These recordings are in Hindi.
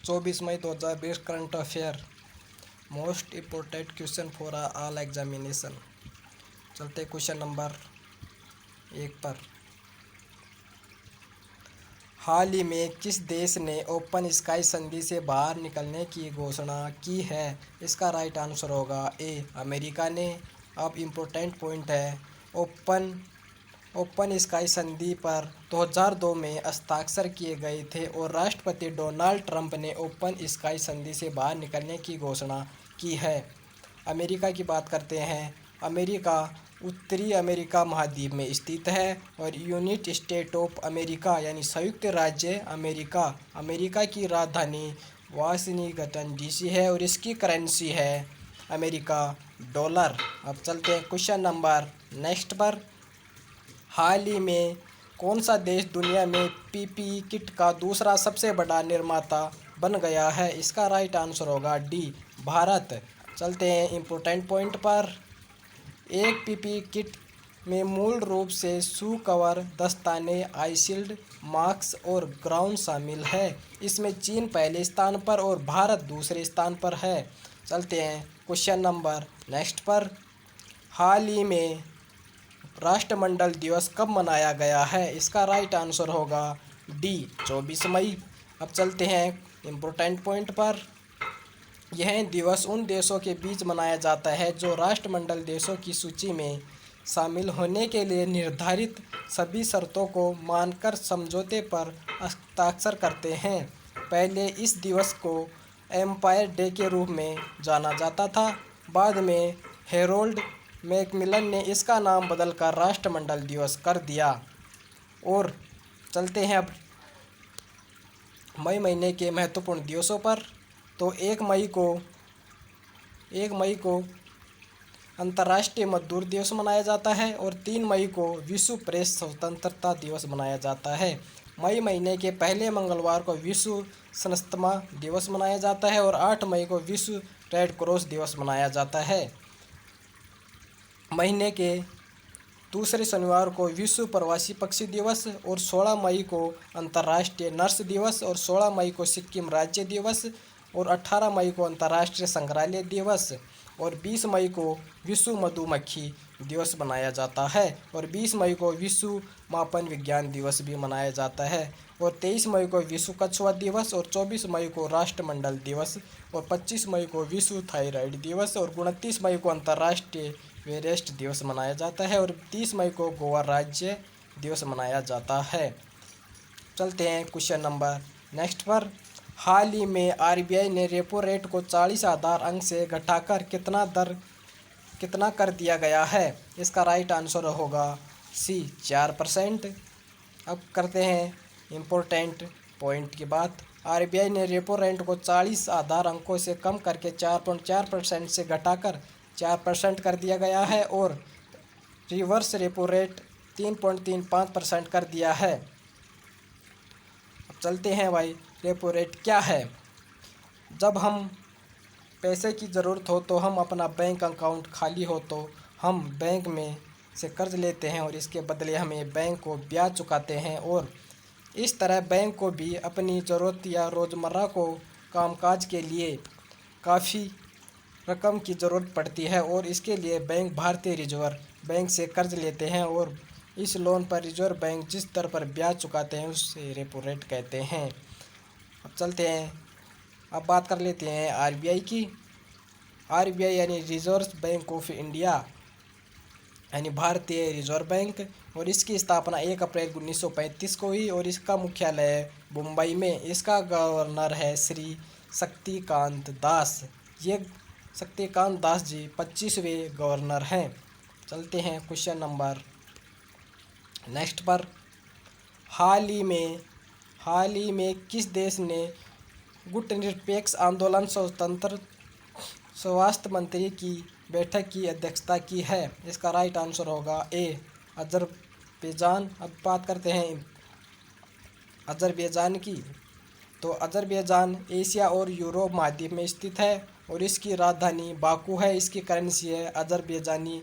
24 मई 2020 current affair most important question for all examination. चलते क्वेश्चन नंबर 1 पर। हाल ही में किस देश ने ओपन स्काई संधि से बाहर निकलने की घोषणा की है? इसका राइट आंसर होगा ए, अमेरिका ने। अब इम्पोर्टेंट पॉइंट है, ओपन स्काई संधि पर 2002 में हस्ताक्षर किए गए थे और राष्ट्रपति डोनाल्ड ट्रंप ने ओपन स्काई संधि से बाहर निकलने की घोषणा की है। अमेरिका की बात करते हैं। अमेरिका उत्तरी अमेरिका महाद्वीप में स्थित है और यूनाइटेड स्टेट ऑफ अमेरिका यानी संयुक्त राज्य अमेरिका, अमेरिका की राजधानी वाशिंगटन डीसी है और इसकी करेंसी है अमेरिका डॉलर। अब चलते हैं क्वेश्चन नंबर नेक्स्ट पर। हाल ही में कौन सा देश दुनिया में पीपीई किट का दूसरा सबसे बड़ा निर्माता बन गया है? इसका राइट आंसर होगा डी, भारत। चलते हैं इम्पोर्टेंट पॉइंट पर। एक पीपीई किट में मूल रूप से शू कवर, दस्ताने, आई शील्ड, मास्क और ग्राउंड शामिल है। इसमें चीन पहले स्थान पर और भारत दूसरे स्थान पर है। चलते हैं क्वेश्चन नंबर नेक्स्ट पर। हाल ही में राष्ट्रमंडल दिवस कब मनाया गया है? इसका राइट आंसर होगा डी, 24 मई। अब चलते हैं इम्पोर्टेंट पॉइंट पर। यह दिवस उन देशों के बीच मनाया जाता है जो राष्ट्रमंडल देशों की सूची में शामिल होने के लिए निर्धारित सभी शर्तों को मानकर समझौते पर हस्ताक्षर करते हैं। पहले इस दिवस को एम्पायर डे के रूप में जाना जाता था। बाद में हेरोल्ड मैकमिलन ने इसका नाम बदलकर राष्ट्रमंडल दिवस कर दिया। और चलते हैं अब मई महीने के महत्वपूर्ण दिवसों पर। तो 1 मई को अंतर्राष्ट्रीय मजदूर दिवस मनाया जाता है और 3 मई को विश्व प्रेस स्वतंत्रता दिवस मनाया जाता है। मई महीने के पहले मंगलवार को विश्व सस्तमा दिवस मनाया जाता है और 8 मई को विश्व रेड क्रॉस दिवस मनाया जाता है। महीने के दूसरे शनिवार को विश्व प्रवासी पक्षी दिवस और 16 मई को अंतर्राष्ट्रीय नर्स दिवस और 16 मई को सिक्किम राज्य दिवस और 18 मई को अंतर्राष्ट्रीय संग्रहालय दिवस और 20 मई को विश्व मधुमक्खी दिवस मनाया जाता है और 20 मई को विश्व मापन विज्ञान दिवस भी मनाया जाता है और 23 मई को विश्व कछुआ दिवस और 24 मई को राष्ट्रमंडल दिवस और 25 मई को विश्व थायराइड दिवस और 29 मई को अंतर्राष्ट्रीय वेरेस्ट दिवस मनाया जाता है और 30 मई को गोवा राज्य दिवस मनाया जाता है। चलते हैं क्वेश्चन नंबर नेक्स्ट पर। हाल ही में आरबीआई ने रेपो रेट को 40 आधार अंक से घटाकर कितना कर दिया गया है? इसका राइट आंसर होगा सी, 4%। अब करते हैं इम्पोर्टेंट पॉइंट की बात। आरबीआई ने रेपो रेट को 40 आधार अंकों से कम करके 4.4% से घटाकर 4% कर दिया गया है और रिवर्स रेपो रेट 3.35% कर दिया है। अब चलते हैं भाई, रेपो रेट क्या है? जब हम पैसे की ज़रूरत हो तो हम अपना बैंक अकाउंट खाली हो तो हम बैंक में से कर्ज लेते हैं और इसके बदले हमें बैंक को ब्याज चुकाते हैं और इस तरह बैंक को भी अपनी ज़रूरत या रोज़मर्रा को कामकाज के लिए काफ़ी रकम की ज़रूरत पड़ती है और इसके लिए बैंक भारतीय रिजर्व बैंक से कर्ज लेते हैं और इस लोन पर रिजर्व बैंक जिस दर पर ब्याज चुकाते हैं उससे रेपो रेट कहते हैं। अब चलते हैं, अब बात कर लेते हैं आरबीआई की। आरबीआई यानी रिजर्व बैंक ऑफ इंडिया यानी भारतीय रिजर्व बैंक और इसकी स्थापना 1 अप्रैल 1935 को हुई और इसका मुख्यालय मुंबई में। इसका गवर्नर है श्री शक्तिकांत दास। ये शक्तिकांत दास जी 25वें गवर्नर हैं। चलते हैं क्वेश्चन नंबर नेक्स्ट पर। हाल ही में किस देश ने गुटनिरपेक्ष आंदोलन स्वतंत्र स्वास्थ्य मंत्री की बैठक की अध्यक्षता की है? इसका राइट आंसर होगा ए, अजरबैजान। अब बात करते हैं अजरबैजान की। तो अजरबैजान एशिया और यूरोप महाद्वीप में स्थित है और इसकी राजधानी बाकू है। इसकी करेंसी है अजरबैजानी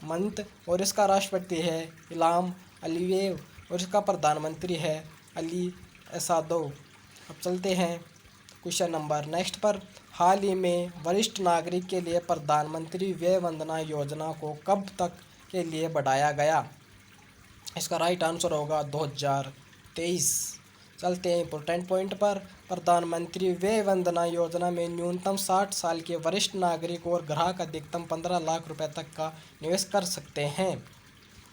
मंत और इसका राष्ट्रपति है इल्हाम अलीयेव और इसका प्रधानमंत्री है अली असादोव। अब चलते हैं क्वेश्चन नंबर नेक्स्ट पर, हाल ही में वरिष्ठ नागरिक के लिए प्रधानमंत्री व्यय वंदना योजना को कब तक के लिए बढ़ाया गया? इसका राइट आंसर होगा 2023। चलते हैं इंपॉर्टेंट पॉइंट पर, प्रधानमंत्री व्यय वंदना योजना में न्यूनतम 60 साल के वरिष्ठ नागरिक और ग्राहक अधिकतम 15 लाख रुपए तक का निवेश कर सकते हैं।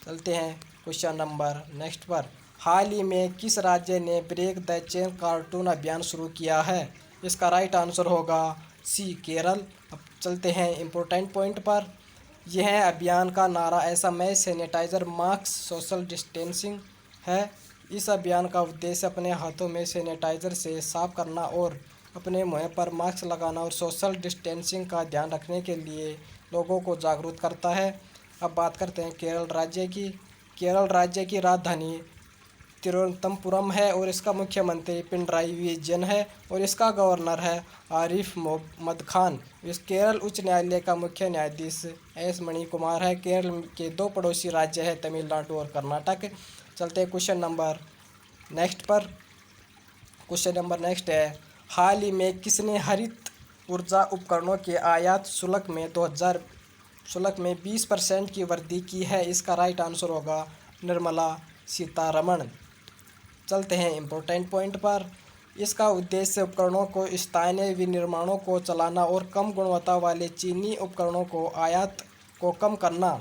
चलते हैं क्वेश्चन नंबर नेक्स्ट पर, हाल ही में किस राज्य ने ब्रेक द चेन कार्टून अभियान शुरू किया है? इसका राइट आंसर होगा सी, केरल। अब चलते हैं इम्पोर्टेंट पॉइंट पर, यह अभियान का नारा ऐसा मैं सैनिटाइज़र मास्क सोशल डिस्टेंसिंग है। इस अभियान का उद्देश्य अपने हाथों में सैनिटाइज़र से साफ करना और अपने मुंह पर मास्क लगाना और सोशल डिस्टेंसिंग का ध्यान रखने के लिए लोगों को जागरूक करता है। अब बात करते हैं केरल राज्य की। केरल राज्य की राजधानी तिरुवनंतपुरम है और इसका मुख्यमंत्री पिनराई विजयन है और इसका गवर्नर है आरिफ मोहम्मद खान। इस केरल उच्च न्यायालय का मुख्य न्यायाधीश एस मणिकुमार है। केरल के दो पड़ोसी राज्य है तमिलनाडु और कर्नाटक। चलते हैं क्वेश्चन नंबर नेक्स्ट पर। क्वेश्चन नंबर नेक्स्ट है, हाल ही में किसने हरित ऊर्जा उपकरणों के आयात शुल्क में 20% की वृद्धि की है? इसका राइट आंसर होगा निर्मला सीतारमण। चलते हैं इम्पोर्टेंट पॉइंट पर, इसका उद्देश्य उपकरणों को स्थानीय विनिर्माणों को चलाना और कम गुणवत्ता वाले चीनी उपकरणों को आयात को कम करना।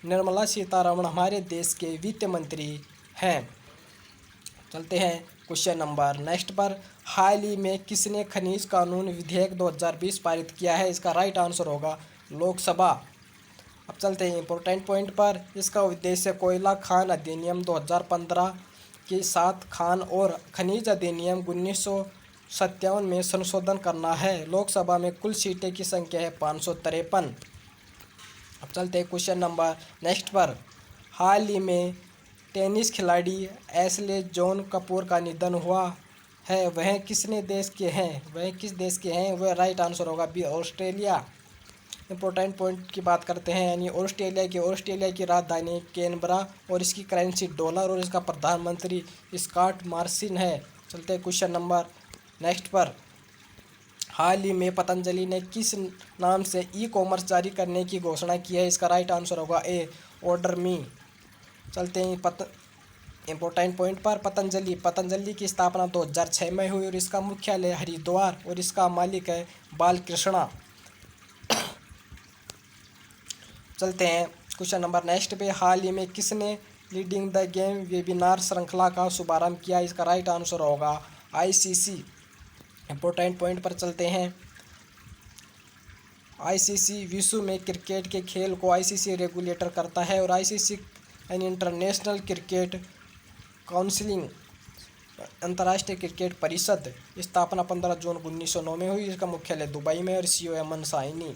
निर्मला सीतारमण हमारे देश के वित्त मंत्री हैं। चलते हैं क्वेश्चन नंबर नेक्स्ट पर, हाल ही में किसने खनिज कानून विधेयक 2020 पारित किया है? इसका राइट आंसर होगा लोकसभा। अब चलते हैं इम्पोर्टेंट पॉइंट पर, इसका उद्देश्य कोयला खान अधिनियम 2015 के साथ खान और खनिज अधिनियम 1957 में संशोधन करना है। लोकसभा में कुल सीटें की संख्या है 553। अब चलते हैं क्वेश्चन नंबर नेक्स्ट पर, हाल ही में टेनिस खिलाड़ी एशले जॉन कपूर का निधन हुआ है, वह किस देश के हैं? वह राइट आंसर होगा बी, ऑस्ट्रेलिया। इंपॉर्टेंट पॉइंट की बात करते हैं, यानी ऑस्ट्रेलिया की राजधानी कैनबरा और इसकी करेंसी डॉलर और इसका प्रधानमंत्री स्कॉट मॉरिसन है। चलते हैं क्वेश्चन नंबर नेक्स्ट पर, हाल ही में पतंजलि ने किस नाम से ई कॉमर्स जारी करने की घोषणा की है? इसका राइट आंसर होगा ए, ऑर्डर मी। चलते हैं इम्पोर्टेंट पॉइंट पर, पतंजलि की स्थापना 2006 में हुई और इसका मुख्यालय हरिद्वार और इसका मालिक है बालकृष्णा। चलते हैं क्वेश्चन नंबर नेक्स्ट पे, हाल ही में किसने लीडिंग द गेम वेबिनार श्रृंखला का शुभारंभ किया? इसका राइट आंसर होगा आईसीसी। इम्पोर्टेंट पॉइंट पर चलते हैं, आईसीसी विश्व में क्रिकेट के खेल को आईसीसी रेगुलेटर करता है और आईसीसी यानी इंटरनेशनल क्रिकेट काउंसिलिंग अंतर्राष्ट्रीय क्रिकेट परिषद स्थापना 15 जून 1909 में हुई। इसका मुख्यालय दुबई में और सीईओ अमन साइनी।